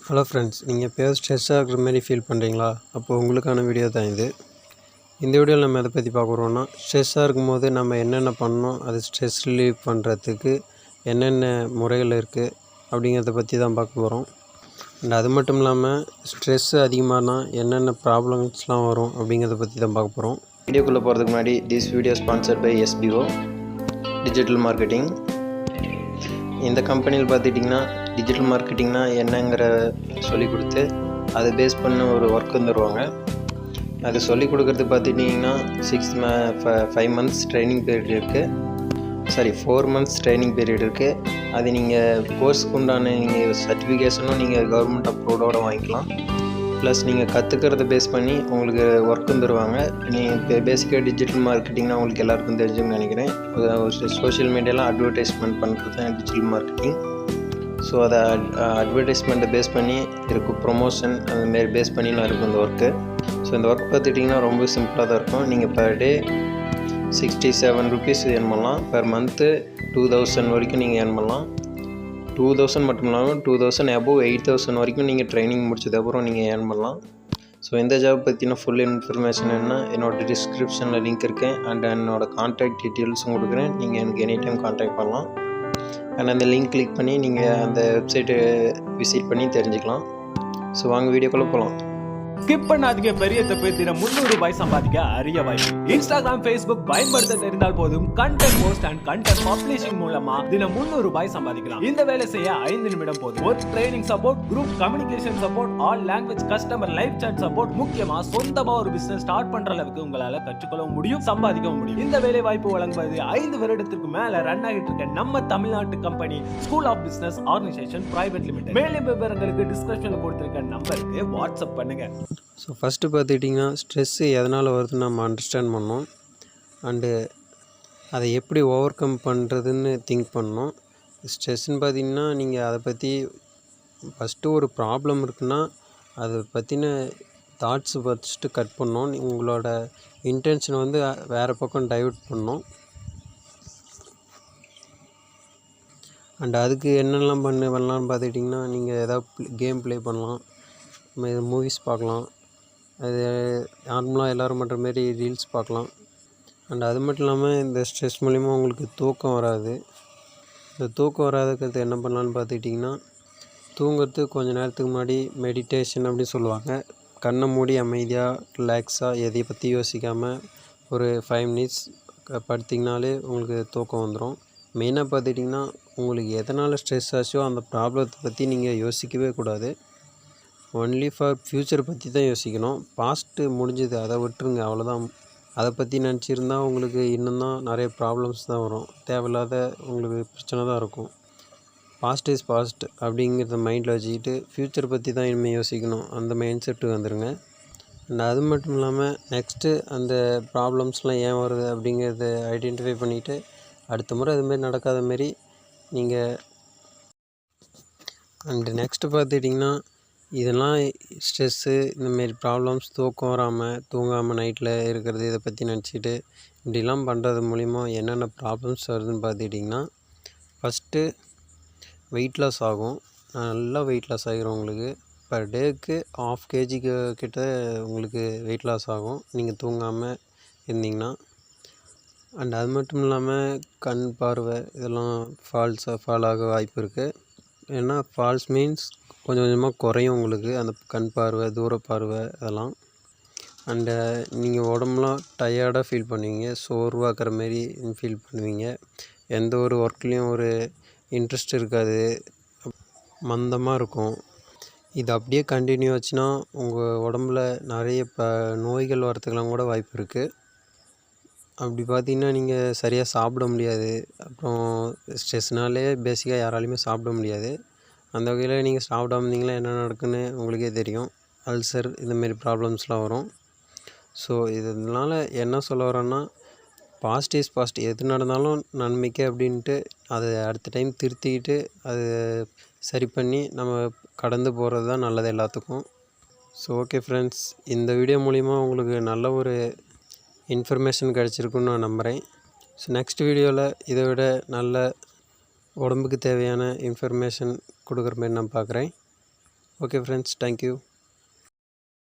Hello friends, நீங்கள் எப்போயாவது ஸ்ட்ரெஸ்ஸாக இருக்கிற மாதிரி ஃபீல் பண்ணுறீங்களா? அப்போது உங்களுக்கான வீடியோ தான் இது. இந்த வீடியோவில் நம்ம எதை பற்றி பார்க்க போகிறோம்னா, ஸ்ட்ரெஸ்ஸாக இருக்கும்போது நம்ம என்னென்ன பண்ணணும், அது ஸ்ட்ரெஸ் ரிலீவ் பண்ணுறதுக்கு என்னென்ன முறைகள் இருக்குது அப்படிங்கிறத பற்றி தான் பார்க்க போகிறோம். அண்ட் அது மட்டும் இல்லாமல் ஸ்ட்ரெஸ் அதிகமானால் என்னென்ன ப்ராப்ளம்ஸ்லாம் வரும் அப்படிங்கிறத பற்றி தான் பார்க்க போகிறோம். வீடியோக்குள்ளே போகிறதுக்கு முன்னாடி this video sponsored by SBO digital marketing. இந்த கம்பெனியில் பார்த்துட்டிங்கன்னா டிஜிட்டல் மார்க்கெட்டிங்னா என்னங்கிற சொல்லிக் கொடுத்து அதை பேஸ் பண்ண ஒரு ஒர்க் தருவாங்க. அது சொல்லிக் கொடுக்குறதுக்கு பார்த்துட்டிங்கன்னா 5 months ட்ரைனிங் பீரியட் இருக்குது. 4 months ட்ரைனிங் பீரியட் இருக்குது. அது நீங்கள் கோர்ஸுக்கு உண்டான நீங்கள் சர்டிஃபிகேஷனும் நீங்கள் கவர்மெண்ட் அப்ரூவோடு வாங்கிக்கலாம். ப்ளஸ் நீங்கள் கற்றுக்கிறத பேஸ் பண்ணி உங்களுக்கு ஒர்க்கும் தருவாங்க. நீங்கள் பேசிக்காக டிஜிட்டல் மார்க்கெட்டிங்னா உங்களுக்கு எல்லாருக்கும் தெரிஞ்சுன்னு நினைக்கிறேன். சோஷியல் மீடியாலாம் அட்வர்டைஸ்மெண்ட் பண்ணுறது தான் டிஜிட்டல் மார்க்கெட்டிங். ஸோ அதை அட்வர்டைஸ்மெண்ட்டை பேஸ் பண்ணி இருக்கும், ப்ரொமோஷன் அந்தமாரி பேஸ் பண்ணிலாம் இருக்கும் இந்த ஒர்க்கு. ஸோ இந்த ஒர்க் பார்த்துட்டிங்கன்னா ரொம்ப சிம்பிளாக தான் இருக்கும். நீங்கள் பர் டே 67 rupees ஏர்ன் பண்ணலாம். பெர் மந்த்து 2000 வரைக்கும் நீங்கள் ஏர்ன் பண்ணலாம். 2000 மட்டும் இல்லாமல் 2000 above 8000 வரைக்கும் நீங்கள் ட்ரைனிங் முடிச்சதுக்கப்புறம் நீங்கள் ஏர்ன் பண்ணலாம். ஸோ இந்த ஜாப் பற்றின ஃபுல் இன்ஃபர்மேஷன் என்னோடய டிஸ்கிரிப்ஷனில் லிங்க் இருக்கேன். அண்ட் என்னோடய கான்டாக்ட் டீட்டெயில்ஸும் கொடுக்குறேன். நீங்கள் எனக்கு எனி டைம் கான்டாக்ட் பண்ணலாம். அண்ட் அந்த லிங்க் கிளிக் பண்ணி நீங்கள் அந்த வெப்சைட்டை விசிட் பண்ணி தெரிஞ்சுக்கலாம். ஸோ வாங்க வீடியோக்குள்ளே போகலாம். ஸ்கிப் பண்ணாதீங்க. பெரிய தப்பு. தினம் 300 ரூபாய் சம்பாதிக்க அரிய வாய்ப்பு. இன்ஸ்டாகிராம், Facebook பயன்படுத்த தெரிந்தால் போதும். Content post and content publishing மூலமா தினம் 300 ரூபாய் சம்பாதிக்கலாம். இந்த வேலை செய்ய 5 நிமிடம் போதும். ஒரு training support, group communication support, all language customer live chat support, முக்கியமா சொந்தமா ஒரு பிசினஸ் ஸ்டார்ட் பண்ற அளவுக்கு உங்களால கற்றுக்கொள்ளவும் முடியும், சம்பாதிக்கவும் முடியும். இந்த வேலை வாய்ப்பு வழங்குவது 5 வருடத்திற்கு மேல ரன் ஆகிட்டு இருக்க நம்ம தமிழ்நாட்டு company school of business organisation private limited. மேலும் விவரங்களுக்கு டிஸ்கிரிப்ஷன்ல கொடுத்திருக்க நம்பருக்கு வாட்ஸ்அப் பண்ணுங்க. ஸோ ஃபஸ்ட்டு பார்த்துக்கிட்டிங்கன்னா ஸ்ட்ரெஸ்ஸு எதனால் வருதுன்னு நம்ம அண்டர்ஸ்டாண்ட் பண்ணோம். அண்டு அதை எப்படி ஓவர் கம் பண்ணுறதுன்னு திங்க் பண்ணோம். ஸ்ட்ரெஸ்ஸுன்னு பார்த்திங்கன்னா நீங்கள் அதை பற்றி ஃபஸ்ட்டு ஒரு ப்ராப்ளம் இருக்குன்னா அதை பற்றின தாட்ஸு ஃபஸ்ட்டு கட் பண்ணோம். உங்களோட இன்டென்ஷனை வந்து வேறு பக்கம் டைவர்ட் பண்ணோம். அண்ட் அதுக்கு என்னெல்லாம் பண்ணலான்னு பார்த்துக்கிட்டிங்கன்னா நீங்கள் எதாவது கேம் ப்ளே பண்ணலாம், மூவிஸ் பார்க்கலாம், அது நார்மலாக எல்லோரும் பண்ணுற மாரி ரீல்ஸ் பார்க்கலாம். அண்ட் அது மட்டும் இல்லாமல் இந்த ஸ்ட்ரெஸ் மூலிமா உங்களுக்கு தூக்கம் வராது. இந்த தூக்கம் வராதுக்கிறது என்ன பண்ணலான்னு பார்த்துக்கிட்டிங்கன்னா, தூங்குறதுக்கு கொஞ்சம் நேரத்துக்கு முன்னாடி மெடிடேஷன் அப்படின்னு சொல்லுவாங்க. கண்ணை மூடி அமைதியாக ரிலாக்ஸாக எதை பற்றி யோசிக்காமல் ஒரு 5 minutes படுத்திங்கனாலே உங்களுக்கு தூக்கம் வந்துடும். மெயினாக பார்த்துக்கிட்டிங்கன்னா உங்களுக்கு எதனால் ஸ்ட்ரெஸ் ஆச்சோ அந்த ப்ராப்ளத்தை பற்றி நீங்கள் யோசிக்கவே கூடாது. ஒன்லி ஃபார் ஃப்யூச்சரை பற்றி தான் யோசிக்கணும். பாஸ்ட்டு முடிஞ்சது, அதை விட்டுருங்க, அவ்வளோதான். அதை பற்றி நினச்சிருந்தா உங்களுக்கு இன்னும் தான் நிறைய ப்ராப்ளம்ஸ் தான் வரும். தேவையில்லாத உங்களுக்கு பிரச்சனை தான் இருக்கும். பாஸ்ட் இஸ் பாஸ்ட் அப்படிங்கிறத மைண்டில் வச்சுக்கிட்டு ஃப்யூச்சரை பற்றி தான் இனிமேல் யோசிக்கணும், அந்த மைண்ட் செட்டு வந்துடுங்க. அண்ட் அது மட்டும் இல்லாமல் நெக்ஸ்ட்டு அந்த ப்ராப்ளம்ஸ்லாம் ஏன் வருது அப்படிங்கிறத ஐடென்டிஃபை பண்ணிவிட்டு அடுத்த முறை அதுமாரி நடக்காத மாரி நீங்கள். அண்டு நெக்ஸ்ட்டு பார்த்துக்கிட்டிங்கன்னா இதெல்லாம் ஸ்ட்ரெஸ்ஸு இந்தமாரி ப்ராப்ளம்ஸ், தூக்கம் வராமல் தூங்காமல் நைட்டில் இருக்கிறது, இதை பற்றி நினச்சிக்கிட்டு இப்படிலாம் பண்ணுறது மூலிமா என்னென்ன ப்ராப்ளம்ஸ் வருதுன்னு பார்த்துக்கிட்டிங்கன்னா, ஃபஸ்ட்டு வெயிட் லாஸ் ஆகும். நல்லா வெயிட் லாஸ் ஆகிரும். பர் டேக்கு 1/2 kg கிட்ட உங்களுக்கு வெயிட் லாஸ் ஆகும் நீங்கள் தூங்காமல் இருந்தீங்கன்னா. அண்ட் அது மட்டும் இல்லாமல் கண் பார்வை இதெல்லாம் ஃபால் ஆக வாய்ப்பு இருக்குது. ஏன்னா ஃபால்ஸ் மீன்ஸ் கொஞ்சம் கொஞ்சமாக குறையும் உங்களுக்கு அந்த கண் பார்வை, தூர பார்வை அதெல்லாம். அண்டு நீங்கள் உடம்புலாம் டயர்டாக ஃபீல் பண்ணுவீங்க, சோர்வாக்கிற மாரி ஃபீல் பண்ணுவீங்க. எந்த ஒரு ஒர்க்லேயும் ஒரு இன்ட்ரெஸ்ட் இருக்காது, மந்தமாக இருக்கும். இது அப்படியே கண்டினியூ ஆச்சுன்னா உங்கள் உடம்புல நிறைய நோய்கள் வரத்துக்கெலாம் கூட வாய்ப்பு இருக்குது. அப்படி பார்த்திங்கன்னா நீங்கள் சரியாக சாப்பிட முடியாது. அப்புறம் ஸ்ட்ரெஸ்னாலே பேசிக்காக யாராலையுமே சாப்பிட முடியாது. அந்த வகையில் நீங்கள் சாப்பிடாம இருந்தீங்களா என்ன நடக்குன்னு உங்களுக்கே தெரியும். அல்சர் இந்தமாரி ப்ராப்ளம்ஸ்லாம் வரும். ஸோ இதனால் என்ன சொல்ல வரேன்னா, பாஸ்ட் இஸ் பாஸ்ட். எது நடந்தாலும் நன்மைக்கு அப்படின்ட்டு அதை அடுத்த டைம் திருத்திக்கிட்டு அது சரி பண்ணி நம்ம கடந்து போகிறது தான் நல்லது எல்லாத்துக்கும். ஸோ ஓகே ஃப்ரெண்ட்ஸ், இந்த வீடியோ மூலிமா உங்களுக்கு நல்ல ஒரு இன்ஃபர்மேஷன் கிடச்சிருக்குன்னு நான் நம்புகிறேன். ஸோ நெக்ஸ்ட் வீடியோவில் இதை விட நல்ல உடம்புக்கு தேவையான இன்ஃபர்மேஷன் கொடுக்குற மாதிரி நான் பார்க்குறேன். Okay friends, thank you.